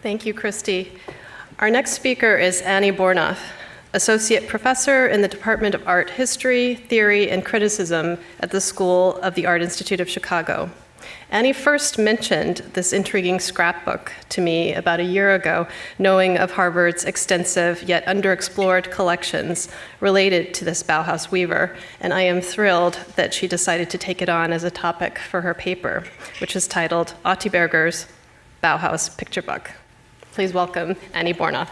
Thank you, Christy. Our next speaker is Annie Bourneuf, Associate Professor in the Department of Art History, Theory, and Criticism at the School of the Art Institute of Chicago. Annie first mentioned this intriguing scrapbook to me about a year ago, knowing of Harvard's extensive yet underexplored collections related to this Bauhaus weaver, and I am thrilled that she decided to take it on as a topic for her paper, which is titled Otti Berger's Bauhaus Picture Book. Please welcome Annie Bourneuf.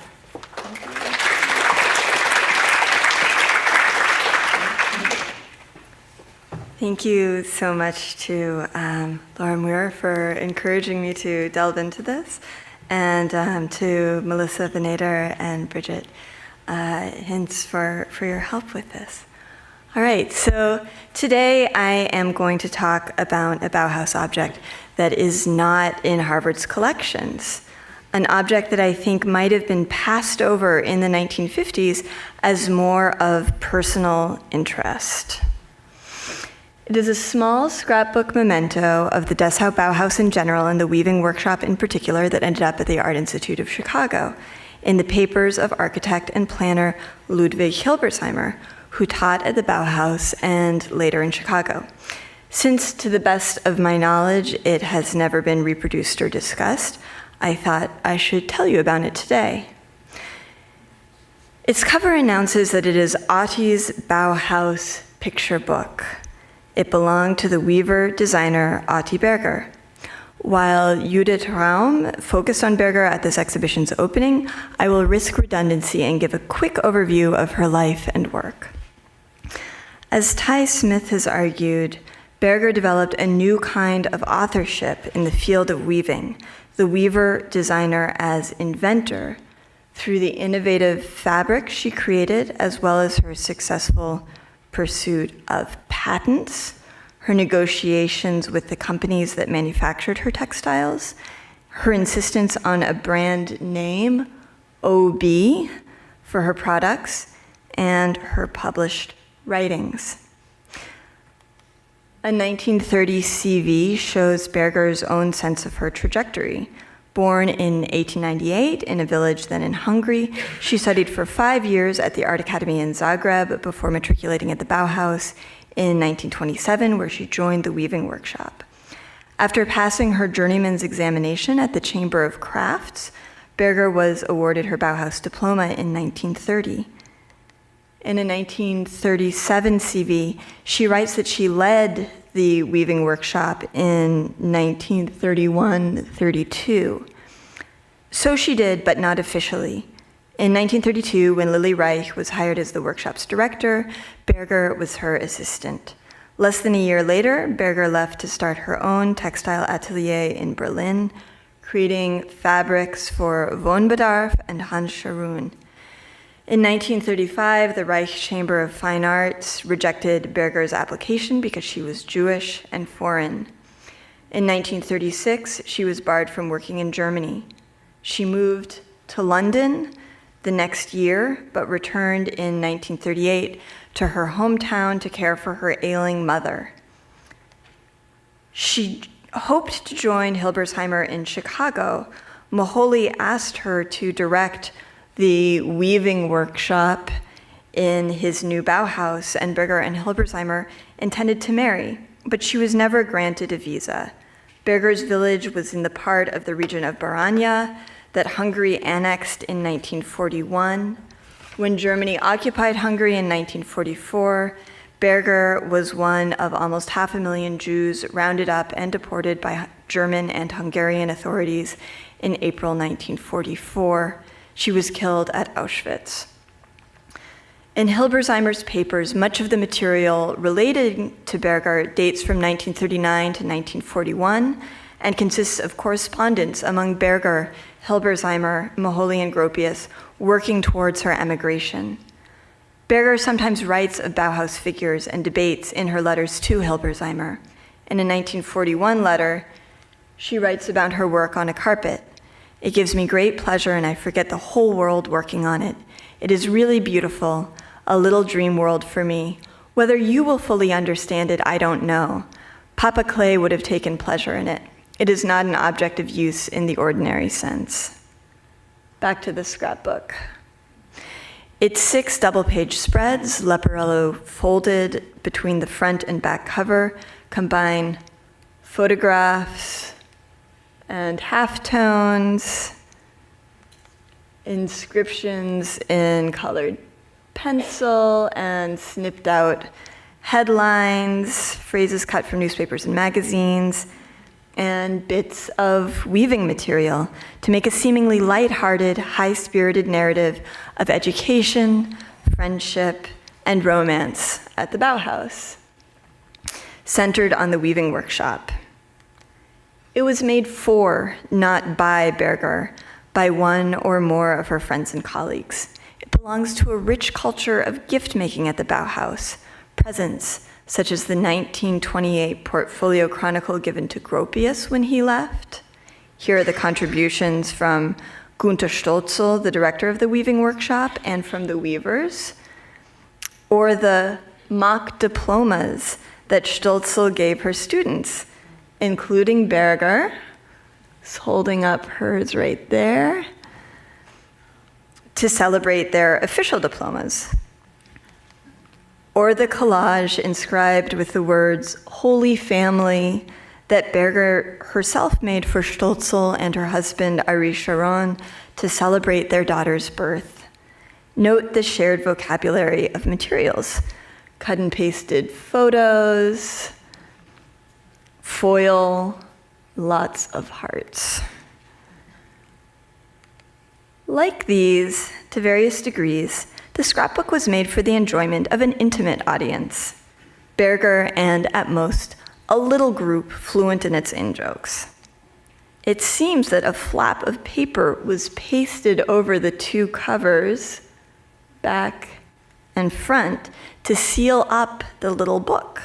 Thank you so much to Laura Muir for encouraging me to delve into this, and to Melissa Venator and Bridget Hintz for your help with this. All right, so today I am going to talk about a Bauhaus object that is not in Harvard's collections, an object that I think might have been passed over in the 1950s as more of personal interest. It is a small scrapbook memento of the Dessau Bauhaus in general and the weaving workshop in particular that ended up at the Art Institute of Chicago in the papers of architect and planner Ludwig Hilbersheimer, who taught at the Bauhaus and later in Chicago. Since, to the best of my knowledge, it has never been reproduced or discussed, I thought I should tell you about it today. Its cover announces that it is Otti's Bauhaus picture book. It belonged to the weaver designer Otti Berger. While Judith Rauh focused on Berger at this exhibition's opening, I will risk redundancy and give a quick overview of her life and work. As Ty Smith has argued, Berger developed a new kind of authorship in the field of weaving, the weaver designer as inventor, through the innovative fabric she created, as well as her successful pursuit of patents, her negotiations with the companies that manufactured her textiles, her insistence on a brand name, OB, for her products, and her published writings. A 1930 CV shows Berger's own sense of her trajectory. Born in 1898 in a village then in Hungary, she studied for 5 years at the Art Academy in Zagreb before matriculating at the Bauhaus in 1927, where she joined the weaving workshop. After passing her journeyman's examination at the Chamber of Crafts, Berger was awarded her Bauhaus diploma in 1930. In a 1937 CV, she writes that she led the weaving workshop in 1931-32. So she did, but not officially. In 1932, when Lily Reich was hired as the workshop's director, Berger was her assistant. Less than a year later, Berger left to start her own textile atelier in Berlin, creating fabrics for Wohnbedarf and Hans Scharoun. In 1935, the Reich Chamber of Fine Arts rejected Berger's application because she was Jewish and foreign. In 1936, she was barred from working in Germany. She moved to London the next year, but returned in 1938 to her hometown to care for her ailing mother. She hoped to join Hilbersheimer in Chicago. Moholy asked her to direct the weaving workshop in his new Bauhaus, and Berger and Hilbersheimer intended to marry, but she was never granted a visa. Berger's village was in the part of the region of Baranya that Hungary annexed in 1941. When Germany occupied Hungary in 1944, Berger was one of almost 500,000 Jews rounded up and deported by German and Hungarian authorities in April 1944. She was killed at Auschwitz. In Hilbersheimer's papers, much of the material related to Berger dates from 1939 to 1941 and consists of correspondence among Berger, Hilbersheimer, Moholy, and Gropius working towards her emigration. Berger sometimes writes of Bauhaus figures and debates in her letters to Hilbersheimer. In a 1941 letter, she writes about her work on a carpet. It gives me great pleasure and I forget the whole world working on it. It is really beautiful, a little dream world for me. Whether you will fully understand it, I don't know. Papa Klee would have taken pleasure in it. It is not an object of use in the ordinary sense. Back to the scrapbook. Its 6 double-page spreads, Leporello folded between the front and back cover, combine photographs and halftones, inscriptions in colored pencil, and snipped out headlines, phrases cut from newspapers and magazines, and bits of weaving material to make a seemingly lighthearted, high-spirited narrative of education, friendship, and romance at the Bauhaus, centered on the weaving workshop. It was made for, not by Berger, by one or more of her friends and colleagues. It belongs to a rich culture of gift-making at the Bauhaus, presents such as the 1928 portfolio chronicle given to Gropius when he left. Here are the contributions from Günther Stölzl, the director of the weaving workshop, and from the weavers, or the mock diplomas that Stölzl gave her students, including Berger, who's holding up hers right there, to celebrate their official diplomas. Or the collage inscribed with the words Holy Family that Berger herself made for Stölzl and her husband Ari Sharon to celebrate their daughter's birth. Note the shared vocabulary of materials: cut and pasted photos, foil, lots of hearts. Like these, to various degrees, the scrapbook was made for the enjoyment of an intimate audience, Berger and, at most, a little group fluent in its in-jokes. It seems that a flap of paper was pasted over the 2 covers, back and front, to seal up the little book.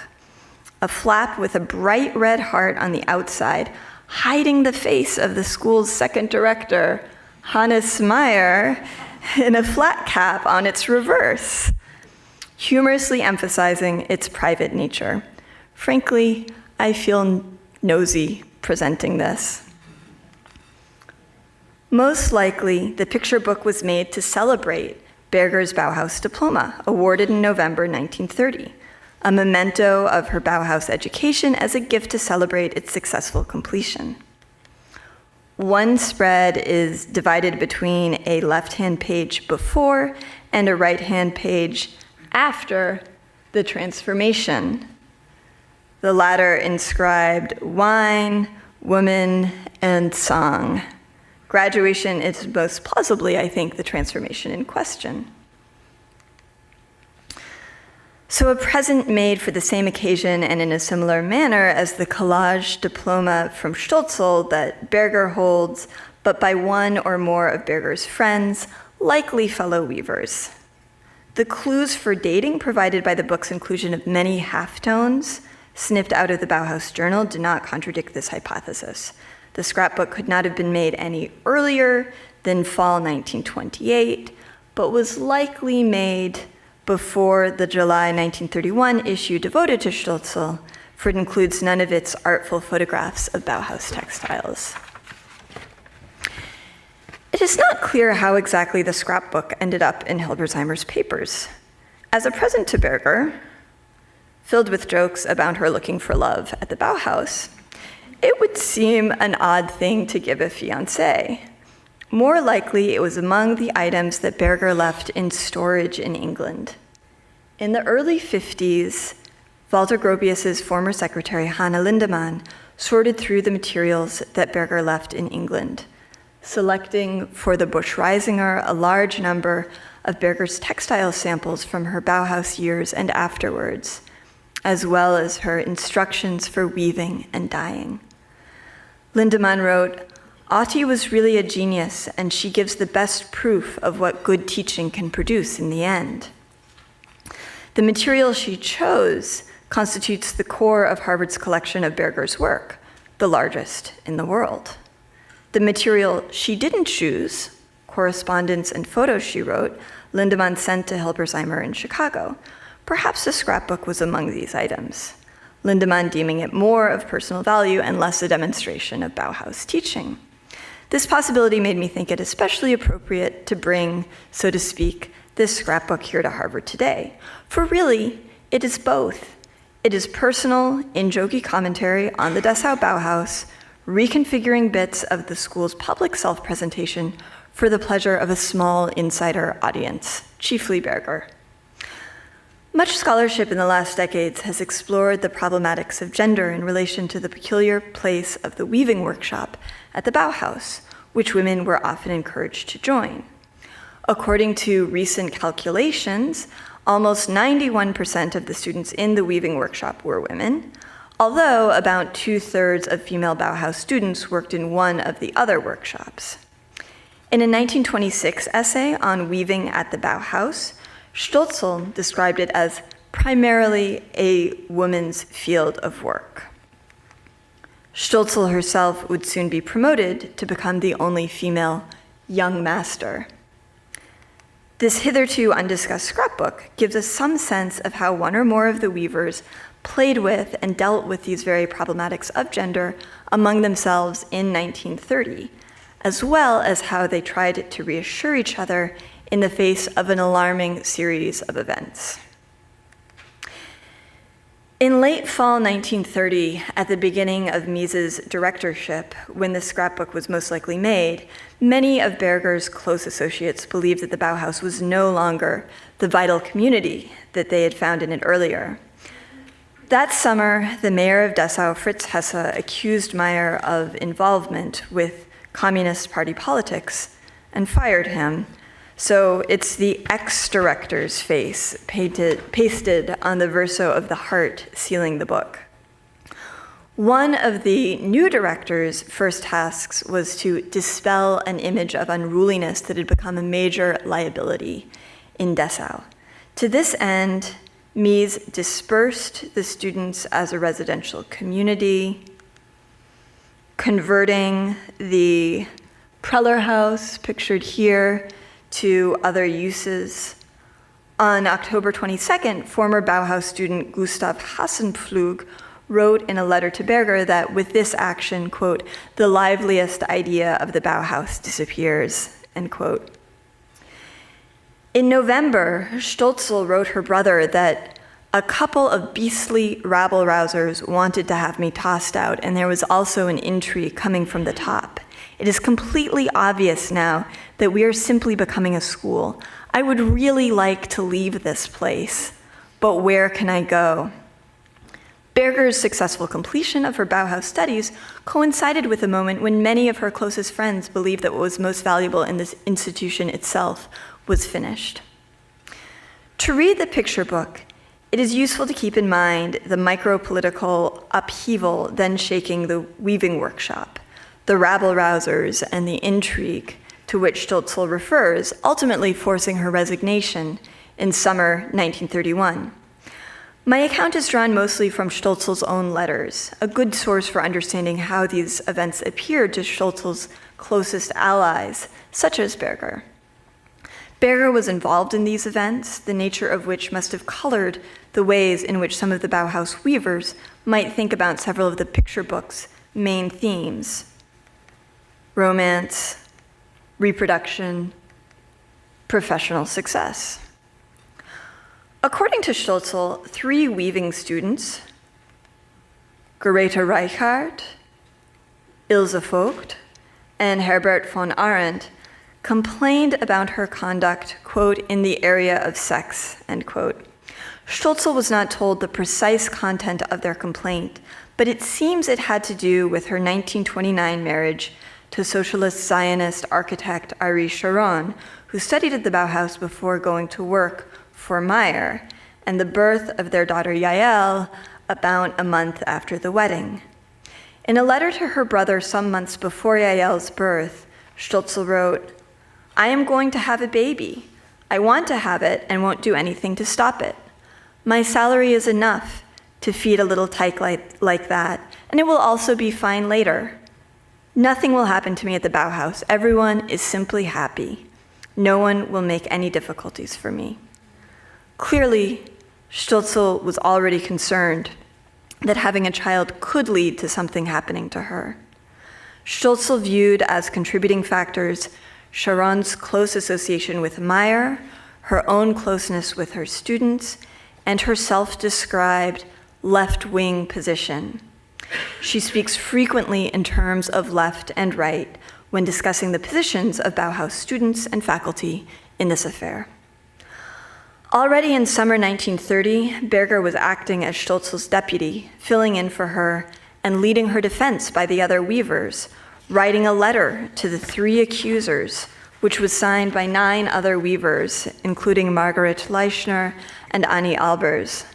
A flap with a bright red heart on the outside, hiding the face of the school's second director, Hannes Meyer, in a flat cap on its reverse, humorously emphasizing its private nature. Frankly, I feel nosy presenting this. Most likely, the picture book was made to celebrate Berger's Bauhaus diploma, awarded in November 1930, a memento of her Bauhaus education as a gift to celebrate its successful completion. One spread is divided between a left-hand page before and a right-hand page after the transformation. The latter inscribed wine, woman, and song. Graduation is most plausibly, I think, the transformation in question. So a present made for the same occasion and in a similar manner as the collage diploma from Stölzl that Berger holds, but by one or more of Berger's friends, likely fellow weavers. The clues for dating provided by the book's inclusion of many halftones snipped out of the Bauhaus Journal do not contradict this hypothesis. The scrapbook could not have been made any earlier than fall 1928, but was likely made before the July 1931 issue devoted to Stölzl, for it includes none of its artful photographs of Bauhaus textiles. It is not clear how exactly the scrapbook ended up in Hilbersheimer's papers. As a present to Berger, filled with jokes about her looking for love at the Bauhaus, it would seem an odd thing to give a fiancé. More likely, it was among the items that Berger left in storage in England. In the early 50s, Walter Gropius's former secretary, Hanne Lindemann, sorted through the materials that Berger left in England, selecting for the Busch-Reisinger a large number of Berger's textile samples from her Bauhaus years and afterwards, as well as her instructions for weaving and dyeing. Lindemann wrote, "Otti was really a genius, and she gives the best proof of what good teaching can produce in the end." The material she chose constitutes the core of Harvard's collection of Berger's work, the largest in the world. The material she didn't choose, correspondence and photos she wrote, Lindemann sent to Hilbersheimer in Chicago. Perhaps the scrapbook was among these items, Lindemann deeming it more of personal value and less a demonstration of Bauhaus teaching. This possibility made me think it especially appropriate to bring, so to speak, this scrapbook here to Harvard today. For really, it is both. It is personal, in-jokey commentary on the Dessau Bauhaus, reconfiguring bits of the school's public self-presentation for the pleasure of a small insider audience, chiefly Berger. Much scholarship in the last decades has explored the problematics of gender in relation to the peculiar place of the weaving workshop at the Bauhaus, which women were often encouraged to join. According to recent calculations, almost 91% of the students in the weaving workshop were women, although about 2/3 of female Bauhaus students worked in one of the other workshops. In a 1926 essay on weaving at the Bauhaus, Stölzl described it as primarily a woman's field of work. Stölzl herself would soon be promoted to become the only female young master. This hitherto undiscussed scrapbook gives us some sense of how one or more of the weavers played with and dealt with these very problematics of gender among themselves in 1930, as well as how they tried to reassure each other in the face of an alarming series of events. In late fall 1930, at the beginning of Mies's directorship, when the scrapbook was most likely made, many of Berger's close associates believed that the Bauhaus was no longer the vital community that they had found in it earlier. That summer, the mayor of Dessau, Fritz Hesse, accused Meyer of involvement with Communist Party politics and fired him. So it's the ex-director's face pasted on the verso of the heart sealing the book. One of the new director's first tasks was to dispel an image of unruliness that had become a major liability in Dessau. To this end, Mies dispersed the students as a residential community, converting the Preller House, pictured here, to other uses. On October 22nd, former Bauhaus student Gustav Hassenpflug wrote in a letter to Berger that with this action, quote, the liveliest idea of the Bauhaus disappears, end quote. In November, Stölzl wrote her brother that a couple of beastly rabble-rousers wanted to have me tossed out, and there was also an intrigue coming from the top. It is completely obvious now that we are simply becoming a school. I would really like to leave this place, but where can I go? Berger's successful completion of her Bauhaus studies coincided with a moment when many of her closest friends believed that what was most valuable in this institution itself was finished. To read the picture book, it is useful to keep in mind the micro-political upheaval then shaking the weaving workshop, the rabble-rousers and the intrigue to which Stölzl refers, ultimately forcing her resignation in summer 1931. My account is drawn mostly from Stölzl's own letters, a good source for understanding how these events appeared to Stölzl's closest allies, such as Berger. Berger was involved in these events, the nature of which must have colored the ways in which some of the Bauhaus weavers might think about several of the picture book's main themes: romance, reproduction, professional success. According to Stölzl, 3 weaving students, Greta Reichhardt, Ilse Vogt, and Herbert von Arendt, complained about her conduct, quote, in the area of sex, end quote. Stölzl was not told the precise content of their complaint, but it seems it had to do with her 1929 marriage to socialist Zionist architect Ari Sharon, who studied at the Bauhaus before going to work for Meyer, and the birth of their daughter Yael about a month after the wedding. In a letter to her brother some months before Yael's birth, Stölzl wrote, "I am going to have a baby. I want to have it and won't do anything to stop it. My salary is enough to feed a little tyke like that, and it will also be fine later. Nothing will happen to me at the Bauhaus. Everyone is simply happy. No one will make any difficulties for me." Clearly, Stölzl was already concerned that having a child could lead to something happening to her. Stölzel viewed as contributing factors Sharon's close association with Meyer, her own closeness with her students, and her self-described left-wing position. She speaks frequently in terms of left and right when discussing the positions of Bauhaus students and faculty in this affair. Already in summer 1930, Berger was acting as Stölzel's deputy, filling in for her and leading her defense by the other weavers, writing a letter to the 3 accusers, which was signed by 9 other weavers, including Margaret Leichner and Annie Albers.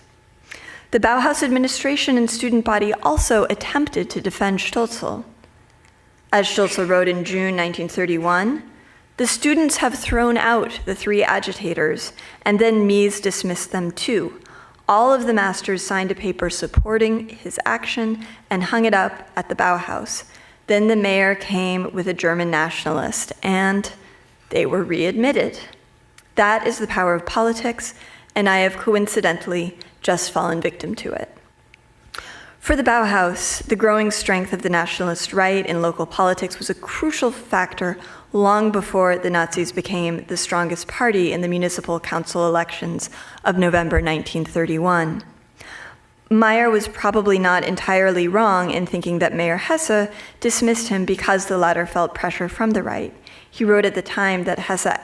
The Bauhaus administration and student body also attempted to defend Stölzel. As Stölzel wrote in June 1931, "The students have thrown out the 3 agitators, and then Mies dismissed them too. All of the masters signed a paper supporting his action and hung it up at the Bauhaus. Then the mayor came with a German nationalist, and they were readmitted. That is the power of politics, and I have coincidentally just fallen victim to it." For the Bauhaus, the growing strength of the nationalist right in local politics was a crucial factor long before the Nazis became the strongest party in the municipal council elections of November 1931. Meyer was probably not entirely wrong in thinking that Mayor Hesse dismissed him because the latter felt pressure from the right. He wrote at the time that Hesse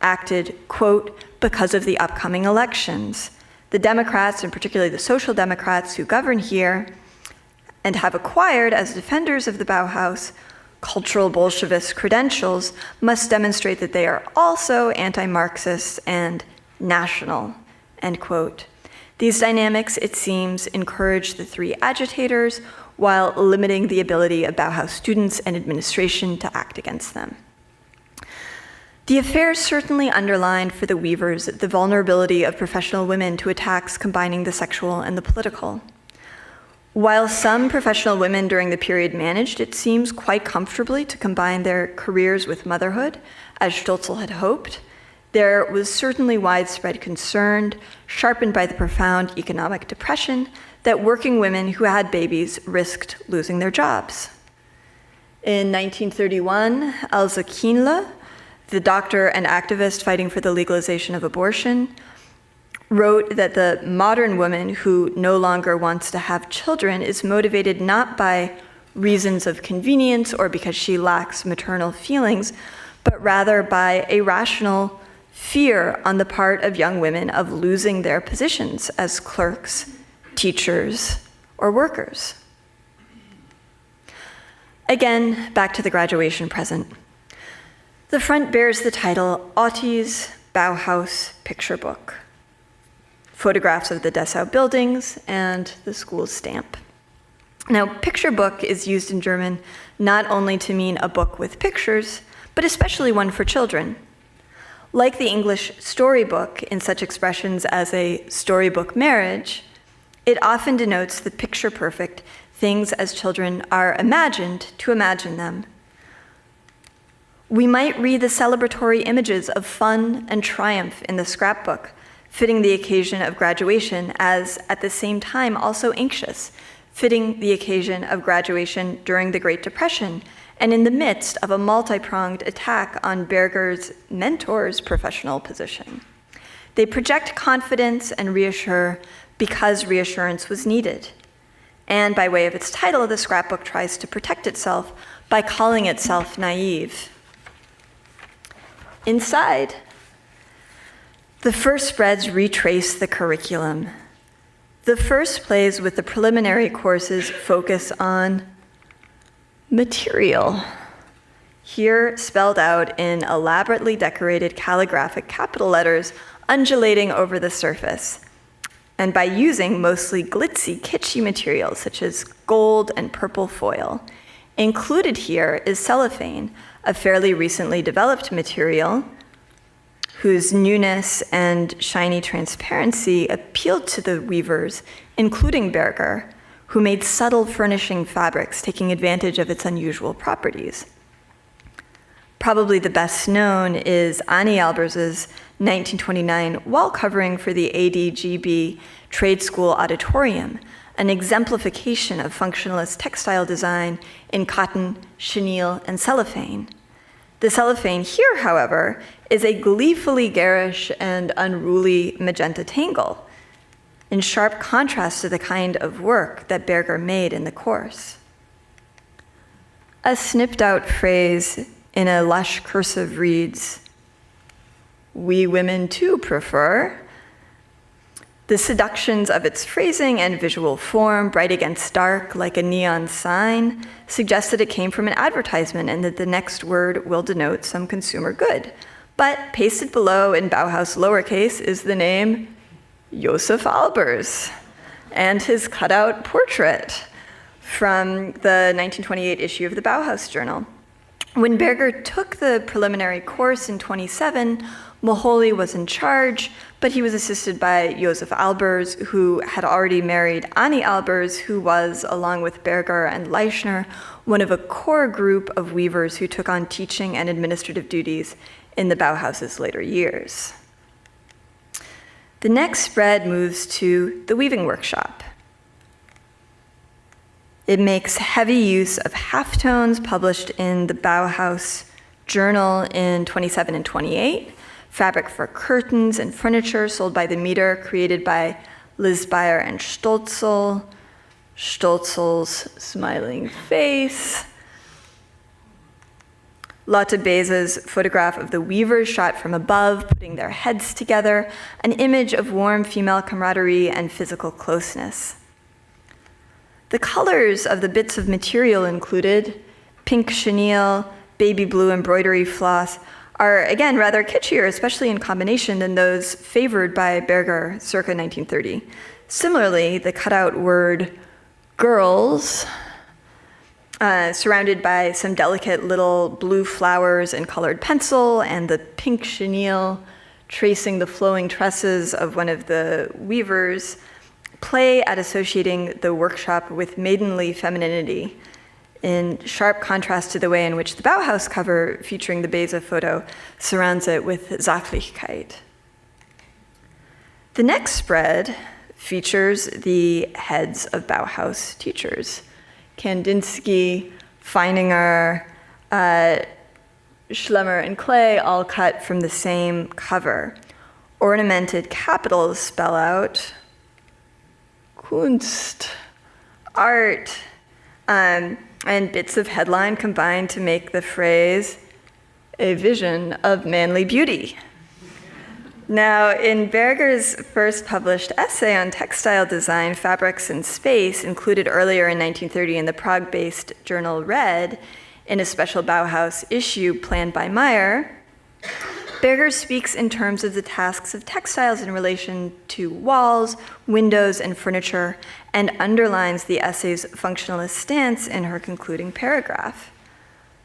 acted, quote, "because of the upcoming elections. The Democrats, and particularly the Social Democrats who govern here and have acquired as defenders of the Bauhaus cultural Bolshevist credentials, must demonstrate that they are also anti-Marxist and national," end quote. These dynamics, it seems, encouraged the 3 agitators while limiting the ability of Bauhaus students and administration to act against them. The affair certainly underlined for the weavers the vulnerability of professional women to attacks combining the sexual and the political. While some professional women during the period managed, it seems, quite comfortably to combine their careers with motherhood, as Stölzel had hoped, there was certainly widespread concern, sharpened by the profound economic depression, that working women who had babies risked losing their jobs. In 1931, Elsa Kienle, the doctor and activist fighting for the legalization of abortion, wrote that the modern woman who no longer wants to have children is motivated not by reasons of convenience or because she lacks maternal feelings, but rather by a rational fear on the part of young women of losing their positions as clerks, teachers, or workers. Again, back to the graduation present. The front bears the title Otti's Bauhaus Picture Book. Photographs of the Dessau buildings and the school's stamp. Now, picture book is used in German not only to mean a book with pictures, but especially one for children. Like the English storybook in such expressions as a storybook marriage, it often denotes the picture-perfect things as children are imagined to imagine them. We might read the celebratory images of fun and triumph in the scrapbook, fitting the occasion of graduation as, at the same time, also anxious, fitting the occasion of graduation during the Great Depression, and in the midst of a multi-pronged attack on Berger's mentor's professional position. They project confidence and reassure because reassurance was needed. And by way of its title, the scrapbook tries to protect itself by calling itself naive. Inside, the first spreads retrace the curriculum. The first plays with the preliminary courses focus on material, here spelled out in elaborately decorated calligraphic capital letters undulating over the surface, and by using mostly glitzy, kitschy materials such as gold and purple foil. Included here is cellophane, a fairly recently developed material whose newness and shiny transparency appealed to the weavers, including Berger, who made subtle furnishing fabrics, taking advantage of its unusual properties. Probably the best known is Annie Albers' 1929 wall covering for the ADGB Trade School Auditorium, an exemplification of functionalist textile design in cotton, chenille, and cellophane. The cellophane here, however, is a gleefully garish and unruly magenta tangle, in sharp contrast to the kind of work that Berger made in the course. A snipped-out phrase in a lush cursive reads, "We women too prefer." The seductions of its phrasing and visual form, bright against dark like a neon sign, suggest that it came from an advertisement and that the next word will denote some consumer good. But pasted below in Bauhaus lowercase is the name Josef Albers and his cutout portrait from the 1928 issue of the Bauhaus Journal. When Berger took the preliminary course in 27, Moholy was in charge, but he was assisted by Josef Albers, who had already married Annie Albers, who was, along with Berger and Leichner, one of a core group of weavers who took on teaching and administrative duties in the Bauhaus's later years. The next spread moves to the weaving workshop. It makes heavy use of halftones published in the Bauhaus Journal in 27 and 28, fabric for curtains and furniture sold by the meter, created by Lisbeyer and Stolzel, Stolzel's smiling face, Lotte Beze's photograph of the weavers shot from above, putting their heads together, an image of warm female camaraderie and physical closeness. The colors of the bits of material included pink chenille, baby blue embroidery floss, are again rather kitschier, especially in combination, than those favored by Berger circa 1930. Similarly, the cutout word girls, surrounded by some delicate little blue flowers and colored pencil, and the pink chenille tracing the flowing tresses of one of the weavers, play at associating the workshop with maidenly femininity, in sharp contrast to the way in which the Bauhaus cover featuring the Beze photo surrounds it with Sachlichkeit. The next spread features the heads of Bauhaus teachers: Kandinsky, Feininger, Schlemmer, and Klee, all cut from the same cover. Ornamented capitals spell out Kunst, art, and bits of headline combine to make the phrase, "a vision of manly beauty." Now, in Berger's first published essay on textile design, fabrics, and space, included earlier in 1930 in the Prague-based journal Red, in a special Bauhaus issue planned by Meyer, Berger speaks in terms of the tasks of textiles in relation to walls, windows, and furniture, and underlines the essay's functionalist stance in her concluding paragraph.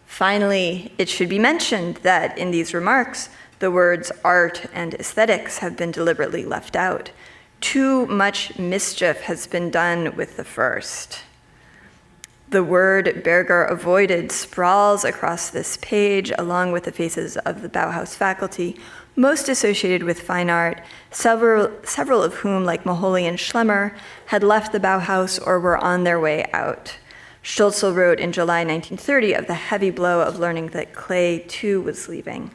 Finally, it should be mentioned that in these remarks, the words art and aesthetics have been deliberately left out. Too much mischief has been done with the first. The word Berger avoided sprawls across this page, along with the faces of the Bauhaus faculty, most associated with fine art, several of whom, like Moholy and Schlemmer, had left the Bauhaus or were on their way out. Stolzel wrote in July 1930 of the heavy blow of learning that Klee, too, was leaving.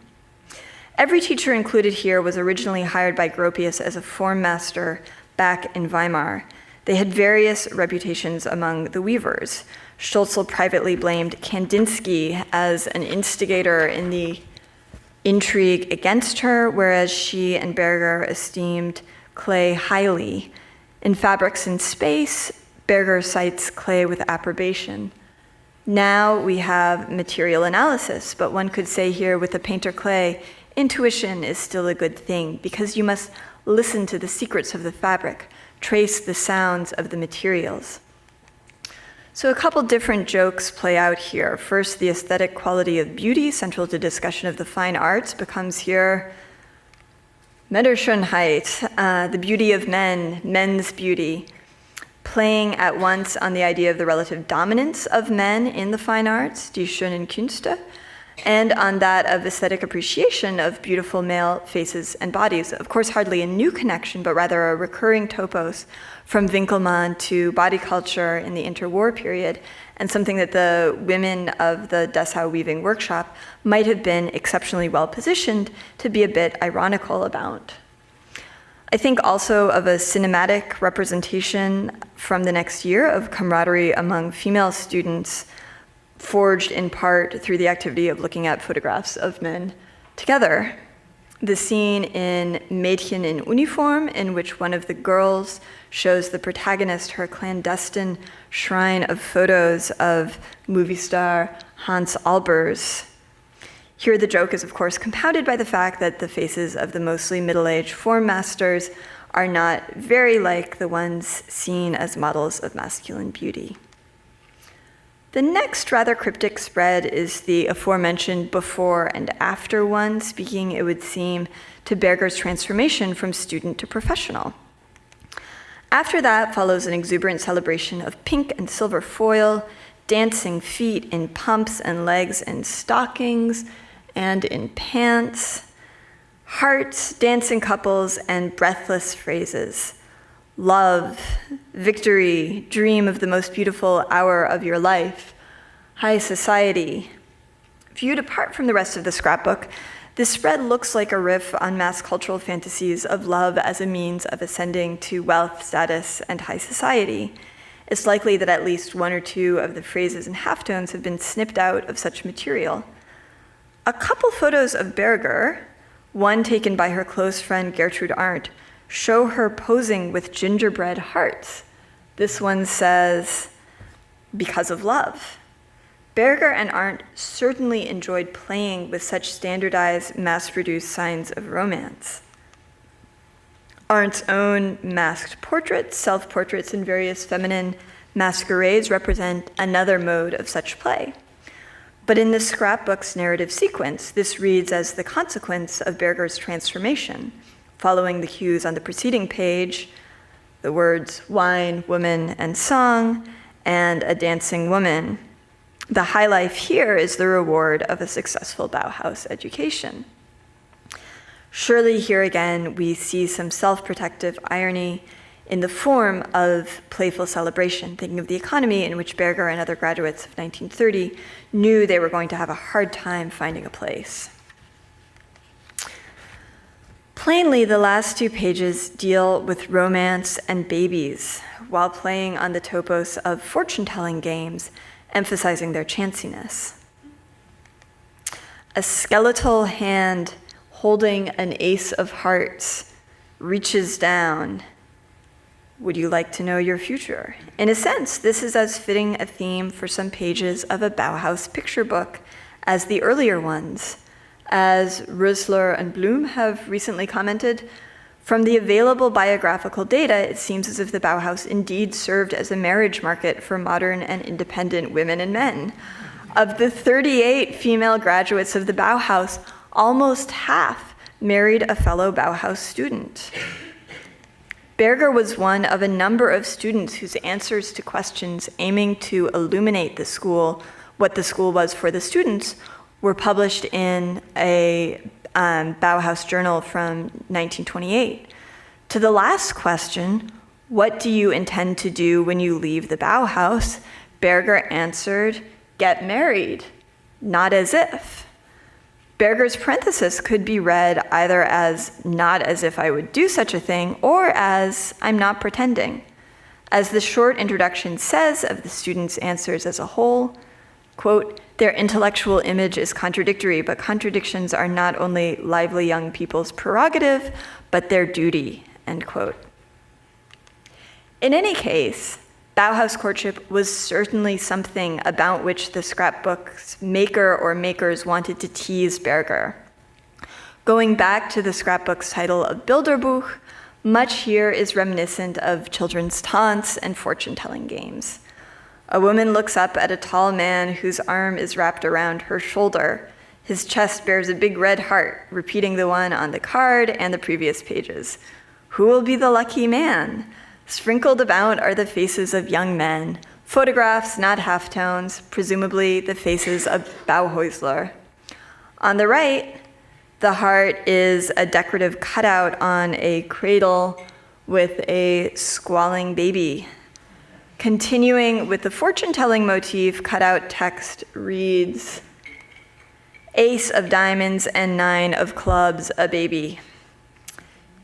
Every teacher included here was originally hired by Gropius as a form master back in Weimar. They had various reputations among the weavers. Stolzel privately blamed Kandinsky as an instigator in the intrigue against her, whereas she and Berger esteemed Klee highly. In Fabrics in Space, Berger cites Klee with approbation. Now we have material analysis, but one could say here with the painter Klee, intuition is still a good thing because you must listen to the secrets of the fabric, trace the sounds of the materials. So a couple different jokes play out here. First, the aesthetic quality of beauty, central to discussion of the fine arts, becomes here Männerschönheit, the beauty of men, men's beauty, playing at once on the idea of the relative dominance of men in the fine arts, die schönen Künste, and on that of aesthetic appreciation of beautiful male faces and bodies. Of course, hardly a new connection, but rather a recurring topos from Winkelmann to body culture in the interwar period, and something that the women of the Dessau weaving workshop might have been exceptionally well positioned to be a bit ironical about. I think also of a cinematic representation from the next year of camaraderie among female students, forged in part through the activity of looking at photographs of men together. The scene in Mädchen in Uniform, in which one of the girls shows the protagonist her clandestine shrine of photos of movie star Hans Albers. Here the joke is, of course, compounded by the fact that the faces of the mostly middle-aged form masters are not very like the ones seen as models of masculine beauty. The next rather cryptic spread is the aforementioned before and after one, speaking, it would seem, to Berger's transformation from student to professional. After that follows an exuberant celebration of pink and silver foil, dancing feet in pumps and legs in stockings and in pants, hearts, dancing couples, and breathless phrases. Love, victory, dream of the most beautiful hour of your life, high society. Viewed apart from the rest of the scrapbook, this spread looks like a riff on mass cultural fantasies of love as a means of ascending to wealth, status, and high society. It's likely that at least one or two of the phrases and halftones have been snipped out of such material. A couple photos of Berger, one taken by her close friend Gertrude Arndt, show her posing with gingerbread hearts. This one says, "Because of love." Berger and Arndt certainly enjoyed playing with such standardized, mass-produced signs of romance. Arndt's own masked portraits, self-portraits in various feminine masquerades represent another mode of such play. But in the scrapbook's narrative sequence, this reads as the consequence of Berger's transformation, following the cues on the preceding page, the words wine, woman, and song, and a dancing woman. The high life here is the reward of a successful Bauhaus education. Surely here again we see some self-protective irony in the form of playful celebration, thinking of the economy in which Berger and other graduates of 1930 knew they were going to have a hard time finding a place. Plainly, the last two pages deal with romance and babies while playing on the topos of fortune-telling games, emphasizing their chanciness. A skeletal hand holding an ace of hearts reaches down. Would you like to know your future? In a sense, this is as fitting a theme for some pages of a Bauhaus picture book as the earlier ones. As Rösler and Blum have recently commented, from the available biographical data, it seems as if the Bauhaus indeed served as a marriage market for modern and independent women and men. Of the 38 female graduates of the Bauhaus, almost half married a fellow Bauhaus student. Berger was one of a number of students whose answers to questions aiming to illuminate the school, what the school was for the students, were published in a Bauhaus journal from 1928. To the last question, what do you intend to do when you leave the Bauhaus? Berger answered, get married, not as if. Berger's parenthesis could be read either as not as if I would do such a thing or as I'm not pretending. As the short introduction says of the students' answers as a whole, quote, their intellectual image is contradictory, but contradictions are not only lively young people's prerogative, but their duty, end quote. In any case, Bauhaus courtship was certainly something about which the scrapbook's maker or makers wanted to tease Berger. Going back to the scrapbook's title of Bilderbuch, much here is reminiscent of children's taunts and fortune-telling games. A woman looks up at a tall man whose arm is wrapped around her shoulder. His chest bears a big red heart, repeating the one on the card and the previous pages. Who will be the lucky man? Sprinkled about are the faces of young men, photographs, not halftones, presumably the faces of Bauhäusler. On the right, the heart is a decorative cutout on a cradle with a squalling baby. Continuing with the fortune-telling motif, cutout text reads, Ace of diamonds and 9 of clubs, a baby.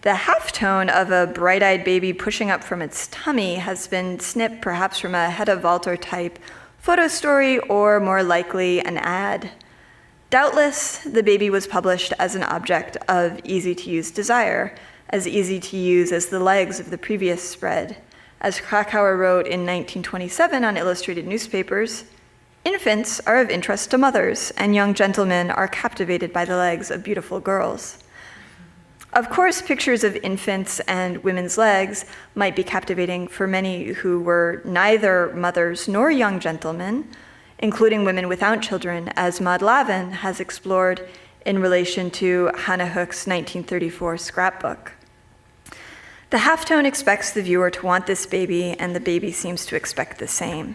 The halftone of a bright-eyed baby pushing up from its tummy has been snipped perhaps from a Hedda Walter type photo story or more likely an ad. Doubtless, the baby was published as an object of easy-to-use desire, as easy to use as the legs of the previous spread. As Krakauer wrote in 1927 on illustrated newspapers, infants are of interest to mothers, and young gentlemen are captivated by the legs of beautiful girls. Of course, pictures of infants and women's legs might be captivating for many who were neither mothers nor young gentlemen, including women without children, as Maud Lavin has explored in relation to Hannah Hook's 1934 scrapbook. The halftone expects the viewer to want this baby, and the baby seems to expect the same.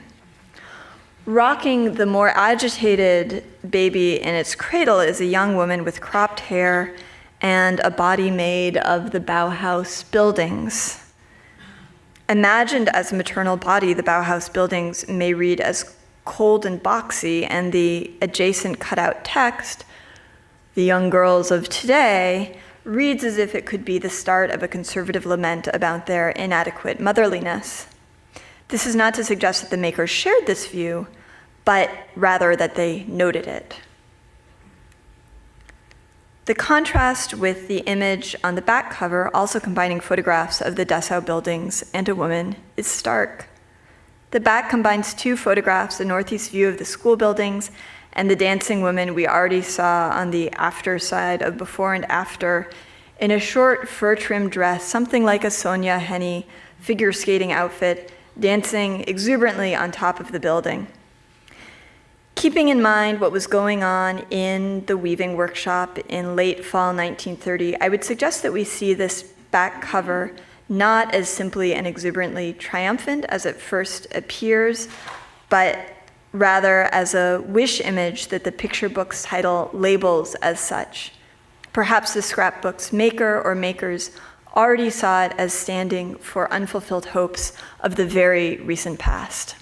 Rocking the more agitated baby in its cradle is a young woman with cropped hair and a body made of the Bauhaus buildings. Imagined as a maternal body, the Bauhaus buildings may read as cold and boxy, and the adjacent cutout text, the young girls of today, reads as if it could be the start of a conservative lament about their inadequate motherliness. This is not to suggest that the makers shared this view, but rather that they noted it. The contrast with the image on the back cover, also combining photographs of the Dessau buildings and a woman, is stark. The back combines 2 photographs, a northeast view of the school buildings and the dancing woman we already saw on the after side of Before and After in a short fur-trimmed dress, something like a Sonja Henie figure skating outfit, dancing exuberantly on top of the building. Keeping in mind what was going on in the weaving workshop in late fall 1930, I would suggest that we see this back cover not as simply and exuberantly triumphant as it first appears, but rather as a wish image that the picture book's title labels as such. Perhaps the scrapbook's maker or makers already saw it as standing for unfulfilled hopes of the very recent past.